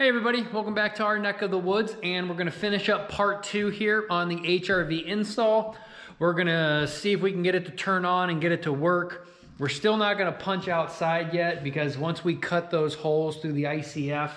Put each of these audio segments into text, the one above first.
Hey everybody, welcome back to our neck of the woods, and we're gonna finish up part 2 here on the HRV install. We're gonna see if we can get it to turn on and get it to work. We're still not gonna punch outside yet because once we cut those holes through the ICF,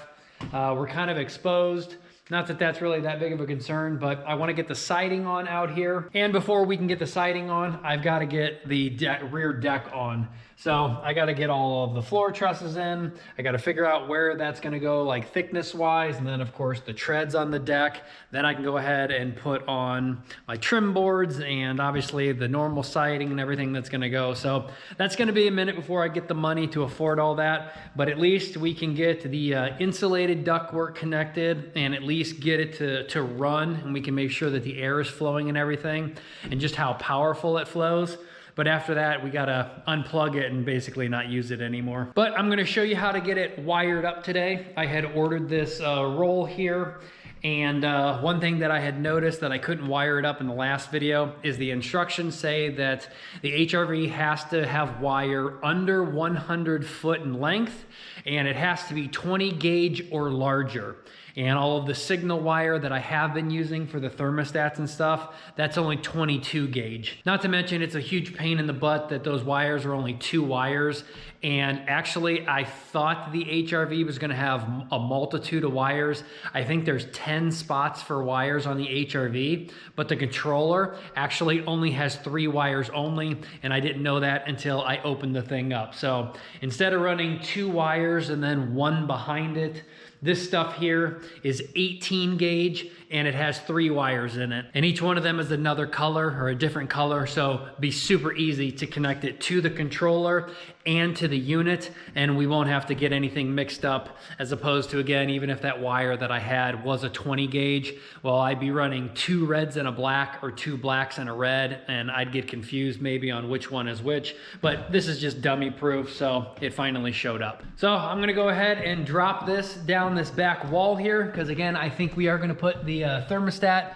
we're kind of exposed. Not that that's really that big of a concern, but I want to get the siding on out here. And before we can get the siding on, I've got to get the rear deck on. So I got to get all of the floor trusses in. I got to figure out where that's going to go, like thickness wise. And then of course the treads on the deck. Then I can go ahead and put on my trim boards and obviously the normal siding and everything that's going to go. So that's going to be a minute before I get the money to afford all that. But at least we can get the insulated ductwork connected and at least get it to run, and we can make sure that the air is flowing and everything and just how powerful it flows. But after that, we gotta unplug it and basically not use it anymore. But I'm gonna show you how to get it wired up today. I had ordered this roll here, and one thing that I had noticed that I couldn't wire it up in the last video is the instructions say that the HRV has to have wire under 100 foot in length, and it has to be 20 gauge or larger. And all of the signal wire that I have been using for the thermostats and stuff, that's only 22 gauge. Not to mention it's a huge pain in the butt that those wires are only 2 wires. And actually I thought the HRV was gonna have a multitude of wires. I think there's 10 spots for wires on the HRV, but the controller actually only has 3 wires only, and I didn't know that until I opened the thing up. So instead of running 2 wires and then 1 behind it, this stuff here is 18 gauge and it has 3 wires in it. And each one of them is another color or a different color. So be super easy to connect it to the controller and to the unit, and we won't have to get anything mixed up, as opposed to, again, even if that wire that I had was a 20 gauge, well, I'd be running 2 reds and a black or 2 blacks and a red, and I'd get confused maybe on which one is which. But this is just dummy proof, so it finally showed up. So I'm gonna go ahead and drop this down this back wall here, because again, I think we are gonna put the thermostat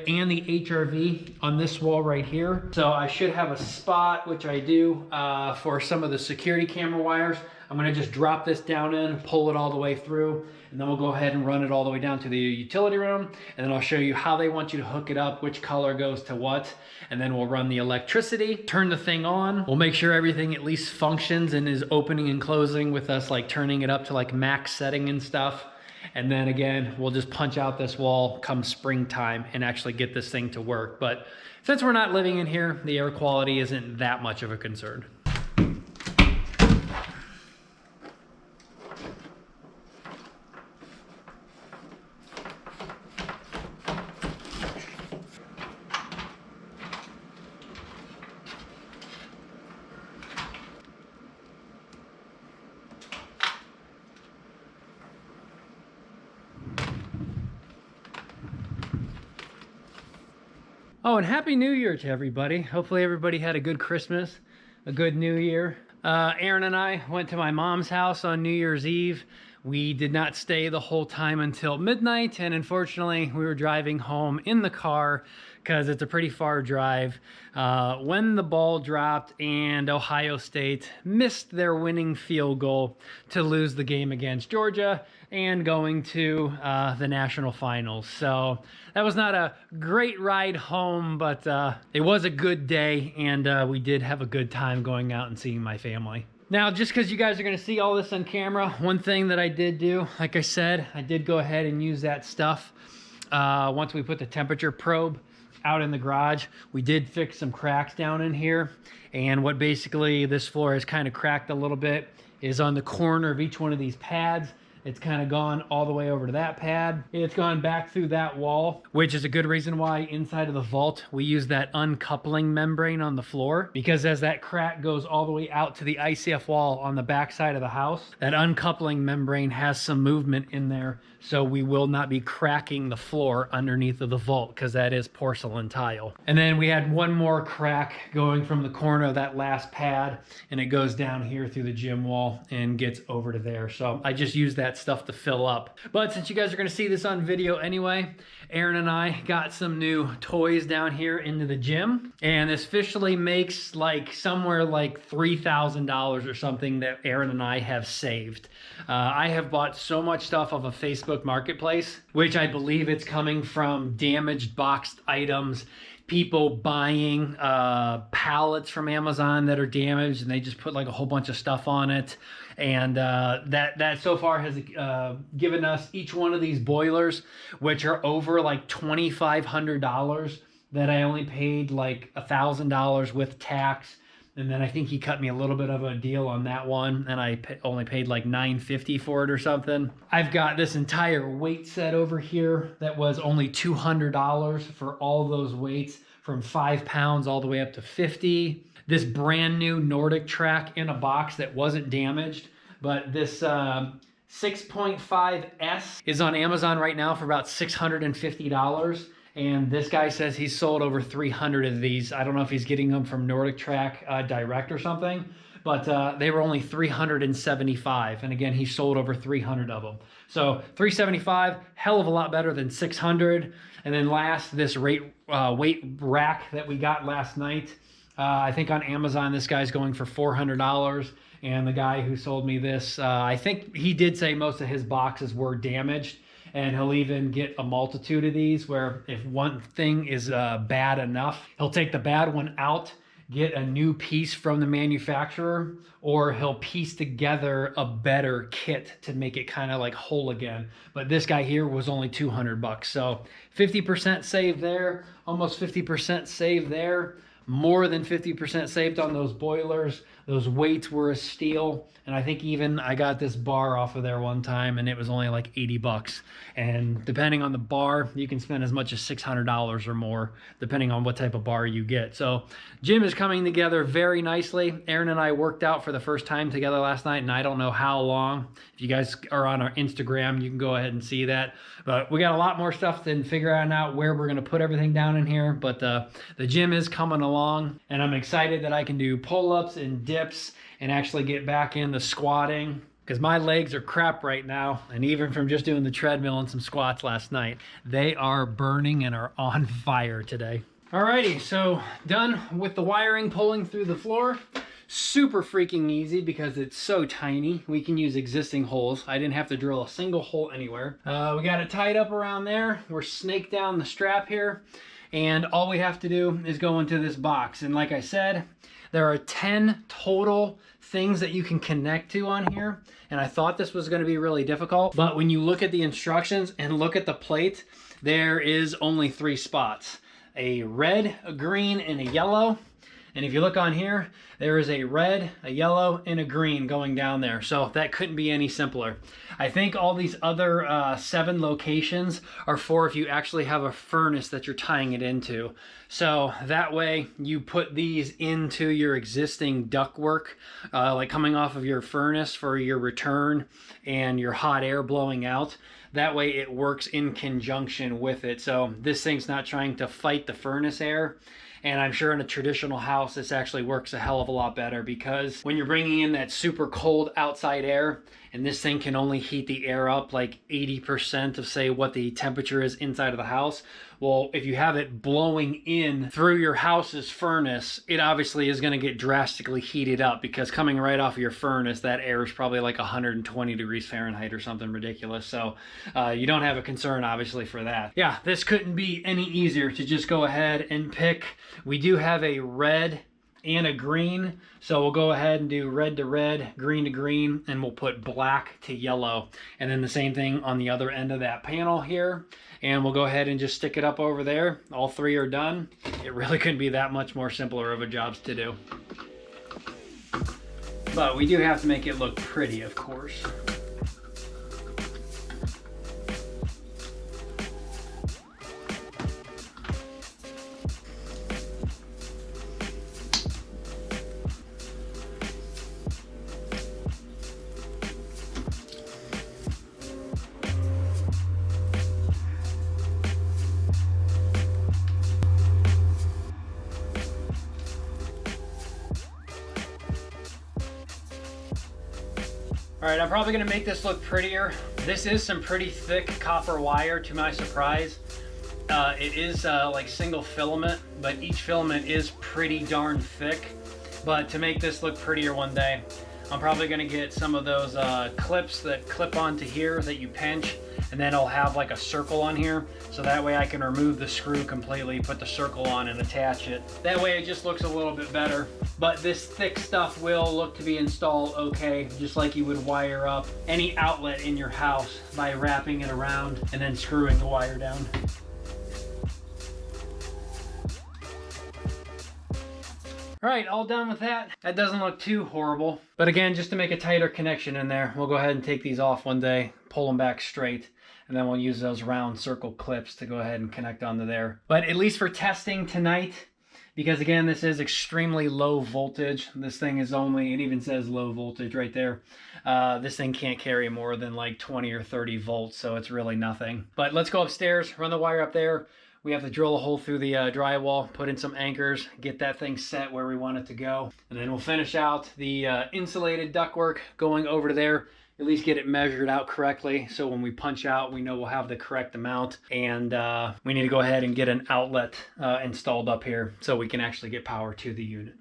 and the HRV on this wall right here. So I should have a spot, which I do, for some of the security camera wires. I'm gonna just drop this down in, pull it all the way through, and then we'll go ahead and run it all the way down to the utility room. And then I'll show you how they want you to hook it up, which color goes to what. And then we'll run the electricity, turn the thing on. We'll make sure everything at least functions and is opening and closing with us like turning it up to like max setting and stuff. And then again, we'll just punch out this wall come springtime and actually get this thing to work. But since we're not living in here, the air quality isn't that much of a concern. Oh, and Happy New Year to everybody. Hopefully everybody had a good Christmas, a good New Year. Aaron and I went to my mom's house on New Year's Eve. We did not stay the whole time until midnight, and unfortunately we were driving home in the car because it's a pretty far drive when the ball dropped and Ohio State missed their winning field goal to lose the game against Georgia and going to the national finals. So that was not a great ride home, but it was a good day, and we did have a good time going out and seeing my family. Now, just because you guys are going to see all this on camera, one thing that I did do, like I said, I did go ahead and use that stuff. Once we put the temperature probe out in the garage, we did fix some cracks down in here. And what basically this floor has kind of cracked a little bit is on the corner of each one of these pads. It's kind of gone all the way over to that pad. It's gone back through that wall, which is a good reason why inside of the vault, we use that uncoupling membrane on the floor, because as that crack goes all the way out to the ICF wall on the back side of the house, that uncoupling membrane has some movement in there. So we will not be cracking the floor underneath of the vault, because that is porcelain tile. And then we had one more crack going from the corner of that last pad, and it goes down here through the gym wall and gets over to there. So I just used that that stuff to fill up. But since you guys are gonna see this on video anyway, Aaron and I got some new toys down here into the gym, and this officially makes like somewhere like $3,000 or something that Aaron and I have saved. I have bought so much stuff off of Facebook Marketplace, which I believe it's coming from damaged boxed items, people buying pallets from Amazon that are damaged, and they just put like a whole bunch of stuff on it. And that so far has given us each one of these boilers, which are over like $2,500, that I only paid like $1,000 with tax. And then I think he cut me a little bit of a deal on that one, and I only paid like $9.50 for it or something. I've got this entire weight set over here that was only $200 for all those weights, from 5 pounds all the way up to 50. This brand new Nordic Track in a box that wasn't damaged, but this 6.5S is on Amazon right now for about $650. And this guy says he's sold over 300 of these. I don't know if he's getting them from Nordic Track direct or something, but they were only $375. And again, he sold over 300 of them. So $375, hell of a lot better than $600. And then last, this weight rack that we got last night. I think on Amazon, this guy's going for $400. And the guy who sold me this, I think he did say most of his boxes were damaged. And he'll even get a multitude of these, where if one thing is bad enough, he'll take the bad one out, get a new piece from the manufacturer, or he'll piece together a better kit to make it kind of like whole again. But this guy here was only 200 bucks. So 50% save there, almost 50% save there, more than 50% saved on those boilers. Those weights were a steal. And I think even I got this bar off of there one time, and it was only like 80 bucks. And depending on the bar, you can spend as much as $600 or more, depending on what type of bar you get. So gym is coming together very nicely. Aaron and I worked out for the first time together last night, and I don't know how long. If you guys are on our Instagram, you can go ahead and see that. But we got a lot more stuff than figuring out where we're gonna put everything down in here. But the gym is coming along, and I'm excited that I can do pull-ups and dips and actually get back into squatting, because my legs are crap right now. And even from just doing the treadmill and some squats last night, they are burning and are on fire today. Alrighty, so done with the wiring pulling through the floor. Super freaking easy because it's so tiny. We can use existing holes. I didn't have to drill a single hole anywhere. We got it tied up around there. We're snaked down the strap here. And all we have to do is go into this box. And like I said, there are 10 total things that you can connect to on here. And I thought this was gonna be really difficult, but when you look at the instructions and look at the plate, there is only 3 spots: a red, a green, and a yellow. And if you look on here, there is a red, a yellow, and a green going down there. So that couldn't be any simpler. I think all these other 7 locations are for if you actually have a furnace that you're tying it into. So that way you put these into your existing ductwork, like coming off of your furnace for your return and your hot air blowing out. That way it works in conjunction with it. So this thing's not trying to fight the furnace air. And I'm sure in a traditional house, this actually works a hell of a lot better, because when you're bringing in that super cold outside air, and this thing can only heat the air up like 80% of, say, what the temperature is inside of the house. Well, if you have it blowing in through your house's furnace, it obviously is going to get drastically heated up, because coming right off of your furnace, that air is probably like 120 degrees Fahrenheit or something ridiculous. So you don't have a concern, obviously, for that. Yeah, this couldn't be any easier to just go ahead and pick. We do have a red and a green, so we'll go ahead and do red to red, green to green, and we'll put black to yellow. And then the same thing on the other end of that panel here, and we'll go ahead and just stick it up over there. All 3 are done. It really couldn't be that much more simpler of a job to do. But we do have to make it look pretty, of course. All right, I'm probably gonna make this look prettier. This is some pretty thick copper wire, to my surprise. It is like single filament, but each filament is pretty darn thick. But to make this look prettier one day, I'm probably gonna get some of those clips that clip onto here that you pinch, and then I'll have like a circle on here, so that way I can remove the screw completely, put the circle on and attach it. That way it just looks a little bit better. But this thick stuff will look to be installed okay, just like you would wire up any outlet in your house by wrapping it around and then screwing the wire down. All right, all done with that. That doesn't look too horrible. But again, just to make a tighter connection in there, we'll go ahead and take these off one day, pull them back straight, and then we'll use those round circle clips to go ahead and connect onto there. But at least for testing tonight, because again, this is extremely low voltage. This thing is only, it even says low voltage right there. This thing can't carry more than like 20 or 30 volts, so it's really nothing. But let's go upstairs, run the wire up there. We have to drill a hole through the drywall, put in some anchors, get that thing set where we want it to go. And then we'll finish out the insulated ductwork going over to there, at least get it measured out correctly. So when we punch out, we know we'll have the correct amount. And we need to go ahead and get an outlet installed up here so we can actually get power to the unit.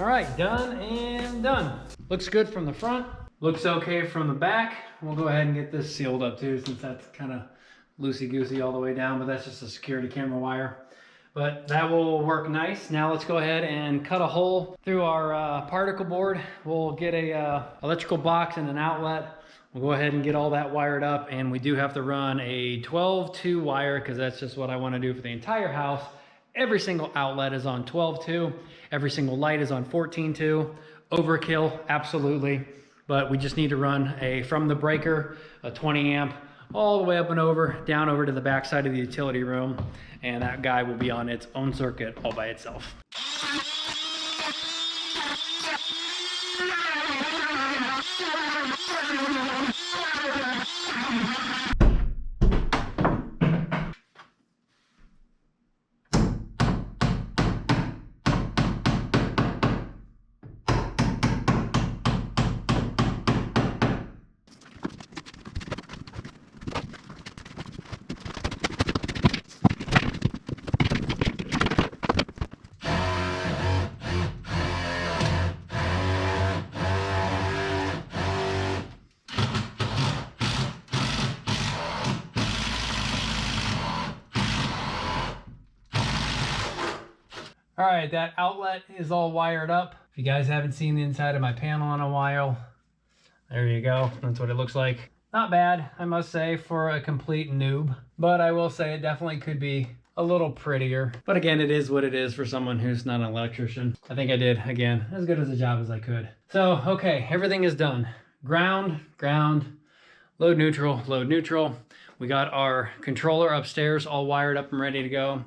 All right, done and done. Looks good from the front. Looks okay from the back. We'll go ahead and get this sealed up too, since that's kind of loosey-goosey all the way down, but that's just a security camera wire. But that will work nice. Now let's go ahead and cut a hole through our particle board. We'll get a electrical box and an outlet. We'll go ahead and get all that wired up, and we do have to run a 12-2 wire because that's just what I want to do for the entire house. Every single outlet is on 12-2. Every single light is on 14-2. Overkill, absolutely. But we just need to run from the breaker, a 20 amp, all the way up and over, down over to the back side of the utility room. And that guy will be on its own circuit all by itself. All right, that outlet is all wired up. If you guys haven't seen the inside of my panel in a while, there you go. That's what it looks like. Not bad, I must say, for a complete noob. But I will say it definitely could be a little prettier. But again, it is what it is for someone who's not an electrician. I think I did, again, as good as a job as I could. So, okay, everything is done. Ground, load neutral. We got our controller upstairs all wired up and ready to go.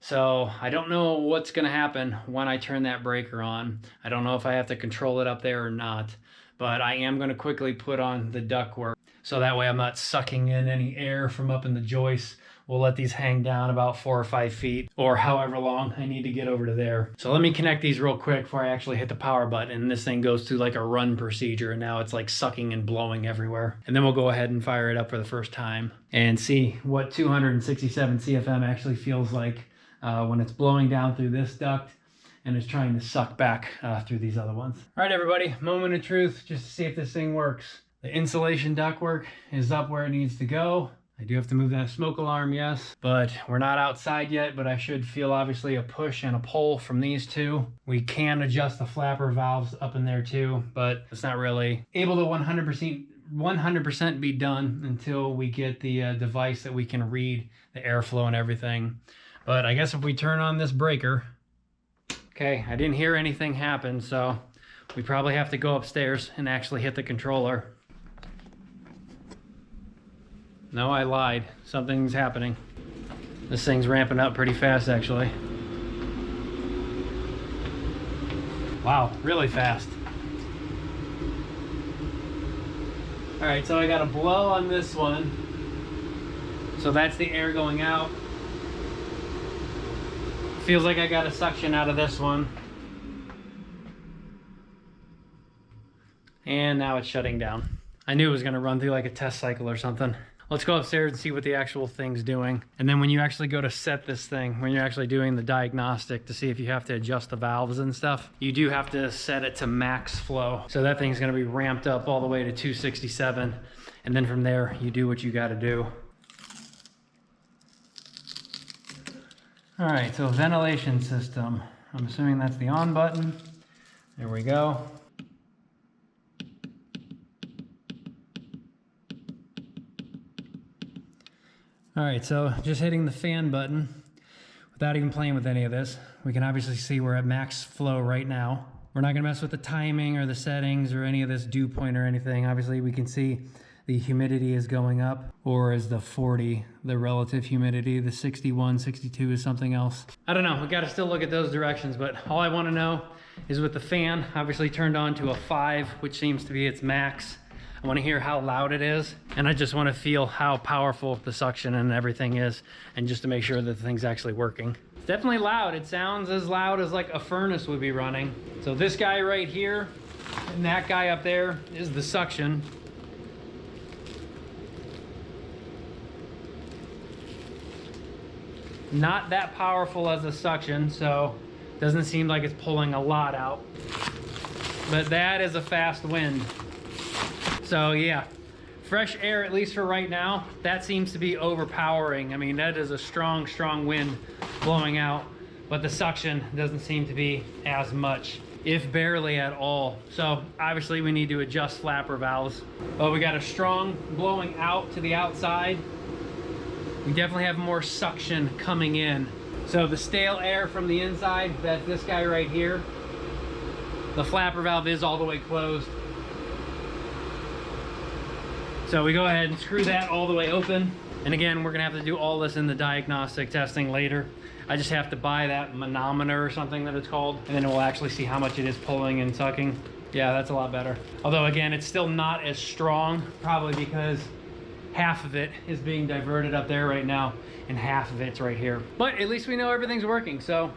So I don't know what's going to happen when I turn that breaker on. I don't know if I have to control it up there or not, but I am going to quickly put on the ductwork So that way I'm not sucking in any air from up in the joists. We'll let these hang down about 4 or 5 feet or however long I need to get over to there. So let me connect these real quick before I actually hit the power button. And this thing goes through like a run procedure, and now it's like sucking and blowing everywhere. And then we'll go ahead and fire it up for the first time and see what 267 CFM actually feels like when it's blowing down through this duct and it's trying to suck back through these other ones. All right, everybody, moment of truth, just to see if this thing works. The insulation ductwork is up where it needs to go. I do have to move that smoke alarm, yes, but we're not outside yet, but I should feel obviously a push and a pull from these two. We can adjust the flapper valves up in there too, but it's not really able to 100% be done until we get the device that we can read the airflow and everything. But I guess if we turn on this breaker, okay, I didn't hear anything happen, so we probably have to go upstairs and actually hit the controller. No, I lied. Something's happening. This thing's ramping up pretty fast, actually. Wow, really fast. All right, so I got a blow on this one. So that's the air going out. Feels like I got a suction out of this one. And now it's shutting down. I knew it was gonna run through like a test cycle or something. Let's go upstairs and see what the actual thing's doing. And then when you actually go to set this thing, when you're actually doing the diagnostic to see if you have to adjust the valves and stuff, you do have to set it to max flow. So that thing's gonna be ramped up all the way to 267. And then from there, you do what you gotta do. All right, so ventilation system. I'm assuming that's the on button. There we go. All right, so just hitting the fan button without even playing with any of this, we can obviously see we're at max flow right now. We're not gonna mess with the timing or the settings or any of this dew point or anything. Obviously we can see the humidity is going up, or is the 40 the relative humidity? The 61, 62 is something else. I don't know, we gotta still look at those directions, but all I wanna know is with the fan obviously turned on to a 5, which seems to be its max. I want to hear how loud it is, and I just want to feel how powerful the suction and everything is, and just to make sure that the thing's actually working. It's definitely loud. It sounds as loud as like a furnace would be running. So this guy right here and that guy up there is the suction. Not that powerful as a suction, so it doesn't seem like it's pulling a lot out. But that is a fast wind. So yeah, fresh air, at least for right now, that seems to be overpowering. I mean, that is a strong, strong wind blowing out, but the suction doesn't seem to be as much, if barely at all. So obviously we need to adjust flapper valves. But we got a strong blowing out to the outside. We definitely have more suction coming in. So the stale air from the inside, that's this guy right here. The flapper valve is all the way closed. So we go ahead and screw that all the way open. And again, we're gonna have to do all this in the diagnostic testing later. I just have to buy that manometer or something that it's called, and then we'll actually see how much it is pulling and sucking. Yeah, that's a lot better. Although again, it's still not as strong, probably because half of it is being diverted up there right now, and half of it's right here. But at least we know everything's working, so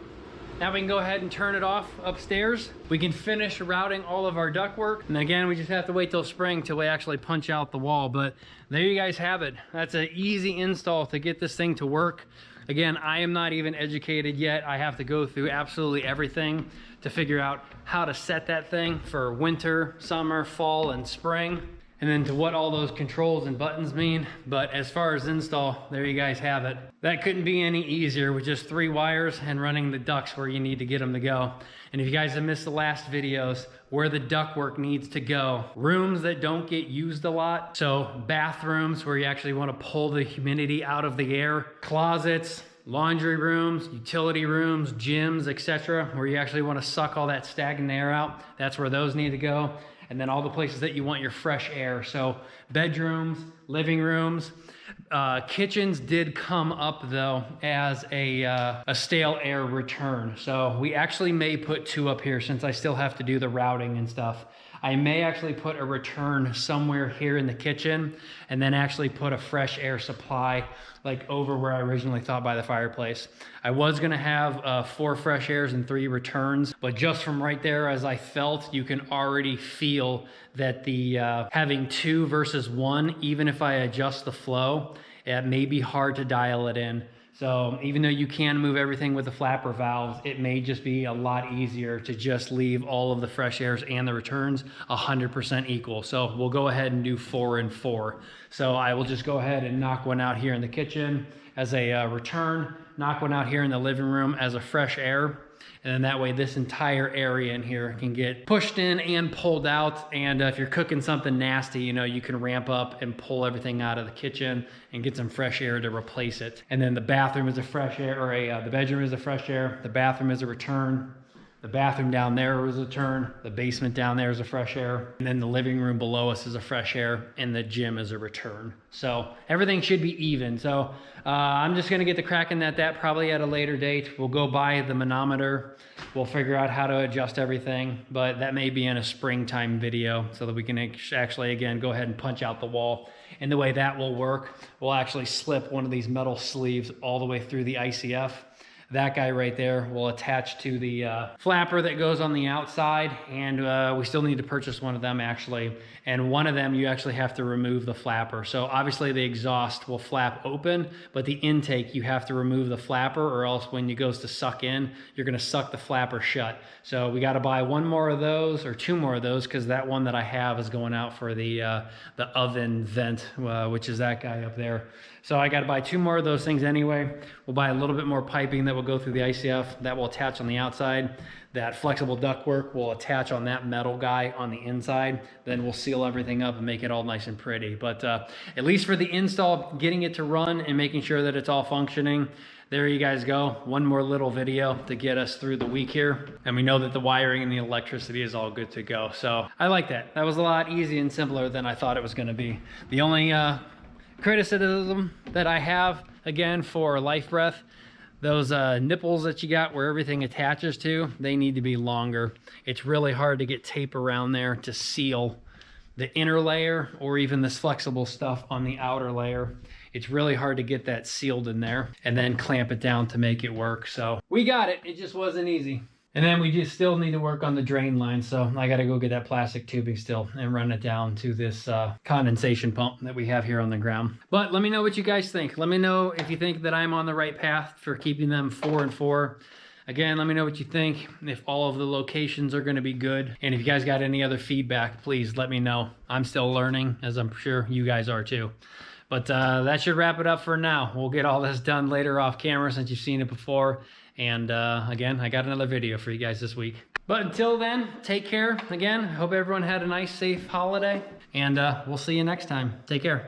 now we can go ahead and turn it off upstairs. We can finish routing all of our ductwork. And again, we just have to wait till spring till we actually punch out the wall. But there you guys have it. That's an easy install to get this thing to work. Again, I am not even educated yet. I have to go through absolutely everything to figure out how to set that thing for winter, summer, fall, and spring. And then to what all those controls and buttons mean. But as far as install, there you guys have it. That couldn't be any easier with just 3 wires and running the ducts where you need to get them to go. And if you guys have missed the last videos, where the ductwork needs to go, rooms that don't get used a lot. So bathrooms where you actually want to pull the humidity out of the air, closets, laundry rooms, utility rooms, gyms, etc., where you actually want to suck all that stagnant air out. That's where those need to go. And then all the places that you want your fresh air. So bedrooms, living rooms, kitchens did come up though as a stale air return. So we actually may put 2 up here since I still have to do the routing and stuff. I may actually put a return somewhere here in the kitchen and then actually put a fresh air supply like over where I originally thought by the fireplace. I was gonna have 4 fresh airs and 3 returns, but just from right there, as I felt, you can already feel that the having 2 versus 1, even if I adjust the flow, it may be hard to dial it in. So even though you can move everything with the flapper valves, it may just be a lot easier to just leave all of the fresh airs and the returns 100% equal. So we'll go ahead and do 4 and 4. So I will just go ahead and knock one out here in the kitchen as a return, knock one out here in the living room as a fresh air. And then that way this entire area in here can get pushed in and pulled out. And if you're cooking something nasty, you know, you can ramp up and pull everything out of the kitchen and get some fresh air to replace it. And then the bathroom is a fresh air, or the bedroom is a fresh air. The bathroom is a return. The bathroom down there is a return. The basement down there is a fresh air. And then the living room below us is a fresh air. And the gym is a return. So everything should be even. So I'm just gonna get to cracking that probably at a later date. We'll go buy the manometer. We'll figure out how to adjust everything, but that may be in a springtime video so that we can actually, again, go ahead and punch out the wall. And the way that will work, we'll actually slip one of these metal sleeves all the way through the ICF. That guy right there will attach to the flapper that goes on the outside, and we still need to purchase one of them actually. And one of them you actually have to remove the flapper. So obviously the exhaust will flap open, but the intake you have to remove the flapper, or else when it goes to suck in, you're gonna suck the flapper shut. So we gotta buy 1 more of those, or 2 more of those, because that one that I have is going out for the oven vent, which is that guy up there. So I got to buy 2 more of those things anyway. We'll buy a little bit more piping that will go through the ICF that will attach on the outside. That flexible ductwork will attach on that metal guy on the inside. Then we'll seal everything up and make it all nice and pretty. But at least for the install, getting it to run and making sure that it's all functioning, there you guys go. 1 more little video to get us through the week here. And we know that the wiring and the electricity is all good to go. So I like that. That was a lot easier and simpler than I thought it was going to be. The only criticism that I have, again, for Life Breath, those nipples that you got where everything attaches to, they need to be longer. It's really hard to get tape around there to seal the inner layer, or even this flexible stuff on the outer layer. It's really hard to get that sealed in there and then clamp it down to make it work. So we got it. It just wasn't easy. And then we just still need to work on the drain line. So I got to go get that plastic tubing still and run it down to this condensation pump that we have here on the ground. But let me know what you guys think. Let me know if you think that I'm on the right path for keeping them 4 and 4. Again, let me know what you think, if all of the locations are going to be good. And if you guys got any other feedback, please let me know. I'm still learning, as I'm sure you guys are too. But that should wrap it up for now. We'll get all this done later off camera since you've seen it before. And again, I got another video for you guys this week. But until then, take care. Again, hope everyone had a nice, safe holiday. And we'll see you next time. Take care.